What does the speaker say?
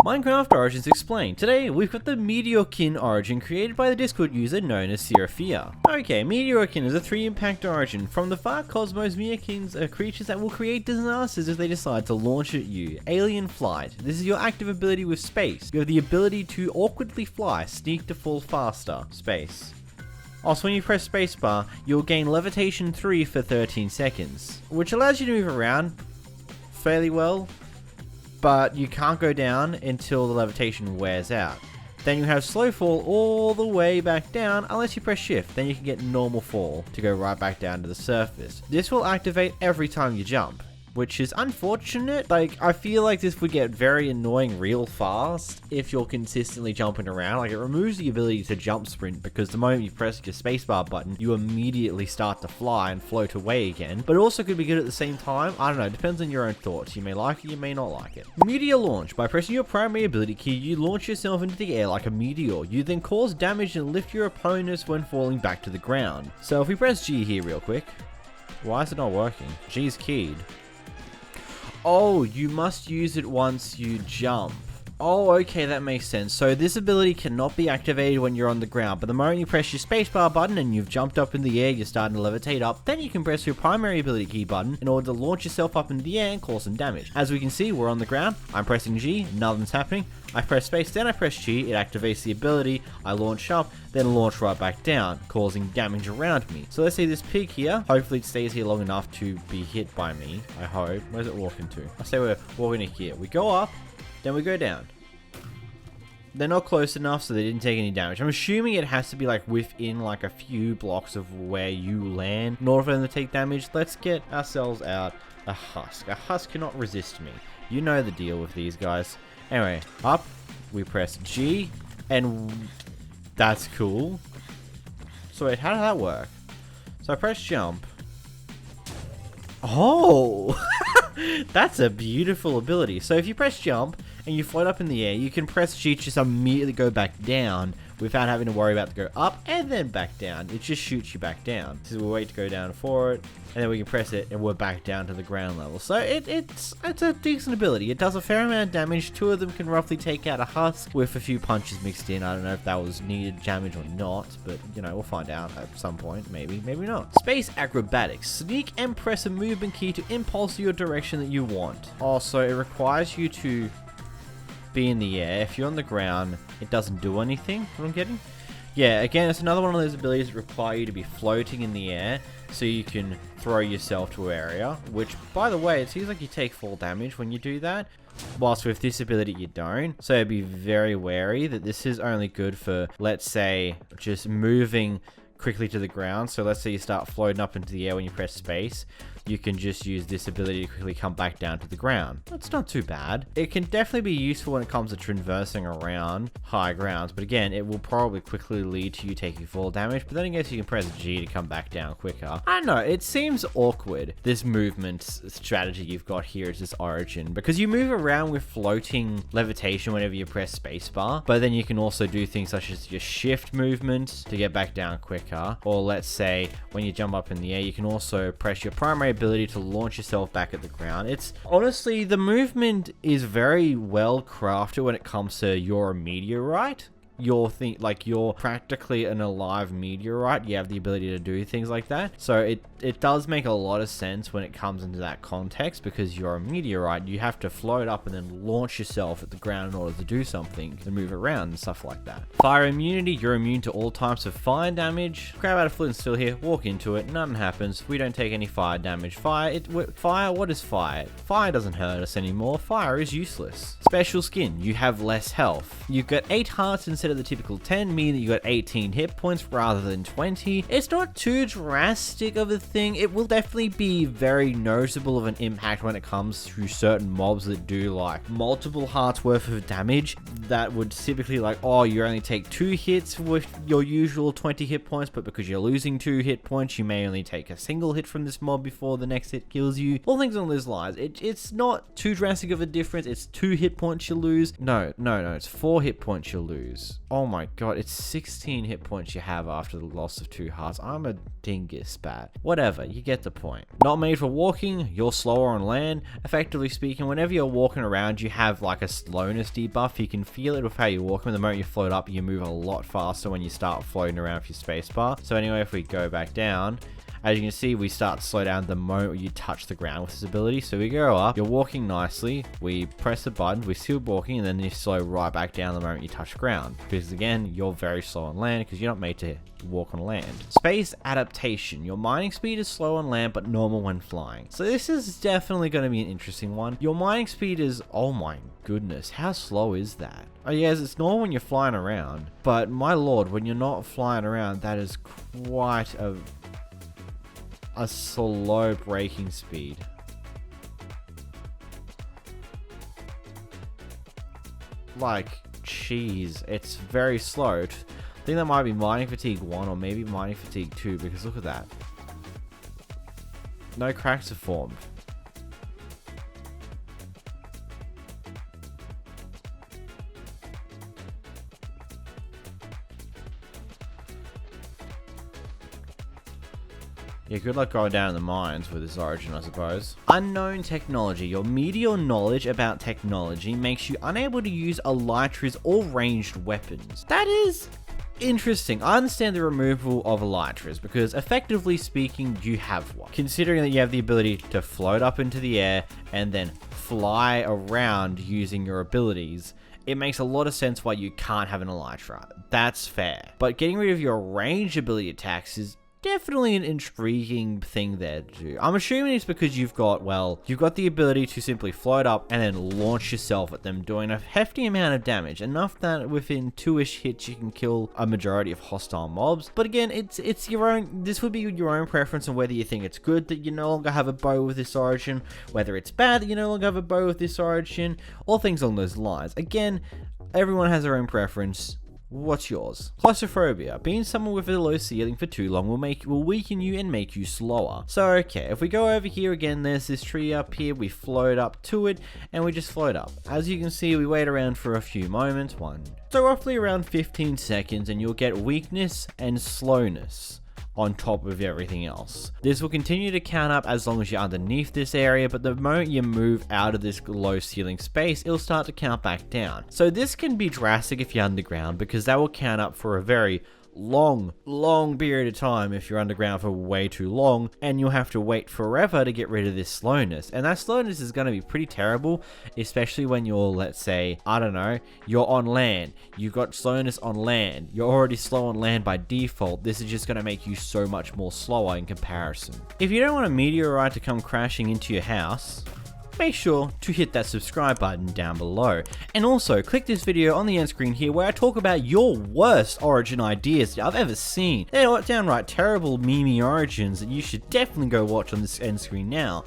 Minecraft Origins Explained. Today, we've got the Meteorkin origin created by the Discord user known as 𝓵𝓷𝓷𝓴𝓼. Okay, Meteorkin is a 3-impact origin. From the far cosmos, Meteorkins are creatures that will create disasters if they decide to launch at you. Alien flight. This is your active ability with space. You have the ability to awkwardly fly, sneak to fall faster. Space. Also, when you press spacebar, you'll gain levitation 3 for 13 seconds, which allows you to move around fairly well, but you can't go down until the levitation wears out. Then you have slow fall all the way back down unless you press shift, then you can get normal fall to go right back down to the surface. This will activate every time you jump, which is unfortunate. Like, I feel like this would get very annoying real fast if you're consistently jumping around. Like, it removes the ability to jump sprint because the moment you press your spacebar button, you immediately start to fly and float away again. But it also could be good at the same time. I don't know, depends on your own thoughts. You may like it, you may not like it. Meteor Launch. By pressing your primary ability key, you launch yourself into the air like a meteor. You then cause damage and lift your opponents when falling back to the ground. So if we press G here real quick. Why is it not working? G's keyed. Oh, you must use it once you jump. Oh, okay, that makes sense. So this ability cannot be activated when you're on the ground, but the moment you press your spacebar button and you've jumped up in the air, you're starting to levitate up, then you can press your primary ability key button in order to launch yourself up into the air and cause some damage. As we can see, we're on the ground. I'm pressing G, nothing's happening. I press space, then I press G, it activates the ability, I launch up, then launch right back down, causing damage around me. So let's say this pig here, hopefully it stays here long enough to be hit by me, I hope. Where's it walking to? I say we're walking to here. We go up, then we go down. They're not close enough, so they didn't take any damage. I'm assuming it has to be like within like a few blocks of where you land in order for them to take damage. Let's get ourselves out a husk. A husk cannot resist me. You know the deal with these guys. Anyway, up, we press G, and that's cool. So wait, how did that work? So I press jump. Oh, that's a beautiful ability. So if you press jump and you float up in the air, you can press G to just immediately go back down without having to worry about to go up and then back down. It just shoots you back down. So we wait to go down for it, and then we can press it and we're back down to the ground level. So it's a decent ability. It does a fair amount of damage. 2 of them can roughly take out a husk with a few punches mixed in. I don't know if that was needed damage or not, but you know, we'll find out at some point. Maybe not. Space acrobatics. Sneak and press a movement key to impulse your direction that you want. Also, it requires you to be in the air. If you're on the ground, it doesn't do anything. What I'm getting? Yeah, again, it's another one of those abilities that require you to be floating in the air so you can throw yourself to an area, which, by the way, it seems like you take fall damage when you do that, whilst with this ability you don't. So be very wary that this is only good for, let's say, just moving quickly to the ground. So let's say you start floating up into the air when you press space. You can just use this ability to quickly come back down to the ground. That's not too bad. It can definitely be useful when it comes to traversing around high grounds, but again, it will probably quickly lead to you taking fall damage, but then I guess you can press G to come back down quicker. I don't know, it seems awkward, this movement strategy you've got here as this origin, because you move around with floating levitation whenever you press spacebar, but then you can also do things such as your shift movement to get back down quicker, or let's say when you jump up in the air, you can also press your primary ability to launch yourself back at the ground. It's honestly, the movement is very well crafted when it comes to you're a meteorite. You're practically an alive meteorite. You have the ability to do things like that. So it does make a lot of sense when it comes into that context, because you're a meteorite. You have to float up and then launch yourself at the ground in order to do something and move around and stuff like that. Fire immunity. You're immune to all types of fire damage. Grab out a flint and steel here. Walk into it. Nothing happens. We don't take any fire damage. Fire. What is fire? Fire doesn't hurt us anymore. Fire is useless. Special skin. You have less health. You've got 8 hearts instead of the typical 10, meaning that you got 18 hit points rather than 20. It's not too drastic of a thing. It will definitely be very noticeable of an impact when it comes to certain mobs that do like multiple hearts worth of damage. That would typically like, oh, you only take 2 hits with your usual 20 hit points, but because you're losing 2 hit points, you may only take a single hit from this mob before the next hit kills you. All things on those lines. It's not too drastic of a difference. It's 2 hit points you lose. No, it's 4 hit points you lose. Oh my god, it's 16 hit points you have after the loss of 2 hearts. I'm a dingus bat. Whatever, you get the point. Not made for walking, you're slower on land. Effectively speaking, whenever you're walking around, you have like a slowness debuff. You can feel it with how you walk. The moment you float up, you move a lot faster when you start floating around with your spacebar. So anyway, if we go back down, as you can see, we start to slow down the moment you touch the ground with this ability. So we go up, you're walking nicely, we press the button, we're still walking, and then you slow right back down the moment you touch ground. Because again, you're very slow on land because you're not made to walk on land. Space adaptation. Your mining speed is slow on land but normal when flying. So this is definitely going to be an interesting one. Your mining speed is, oh my goodness, how slow is that? Oh yes, it's normal when you're flying around, but my lord, when you're not flying around, that is quite a slow braking speed. Like, cheese, it's very slow. I think that might be mining fatigue 1 or maybe mining fatigue 2, because look at that. No cracks have formed. Yeah, good luck going down in the mines with this origin, I suppose. Unknown technology. Your meteor knowledge about technology makes you unable to use elytras or ranged weapons. That is interesting. I understand the removal of elytras because effectively speaking, you have one. Considering that you have the ability to float up into the air and then fly around using your abilities, it makes a lot of sense why you can't have an elytra. That's fair. But getting rid of your ranged ability attacks is definitely an intriguing thing there to do. I'm assuming it's because you've got the ability to simply float up and then launch yourself at them, doing a hefty amount of damage, enough that within 2-ish hits you can kill a majority of hostile mobs. But again, it's your own, this would be your own preference on whether you think it's good that you no longer have a bow with this origin, whether it's bad that you no longer have a bow with this origin, or things along those lines. Again, everyone has their own preference. What's yours? Claustrophobia. Being someone with a low ceiling for too long will weaken you and make you slower. So okay, if we go over here again, there's this tree up here, we float up to it, and we just float up. As you can see, we wait around for a few moments, so roughly around 15 seconds, and you'll get weakness and slowness on top of everything else. This will continue to count up as long as you're underneath this area, but the moment you move out of this low ceiling space, it'll start to count back down. So this can be drastic if you're underground, because that will count up for a very long period of time if you're underground for way too long, and you'll have to wait forever to get rid of this slowness. And that slowness is going to be pretty terrible, especially when you're, let's say, I don't know, you're on land, you've got slowness on land, you're already slow on land by default. This is just going to make you so much more slower in comparison. If you don't want a meteorite to come crashing into your house, make sure to hit that subscribe button down below. And also, click this video on the end screen here where I talk about your worst origin ideas I've ever seen. They're downright terrible meme origins that you should definitely go watch on this end screen now.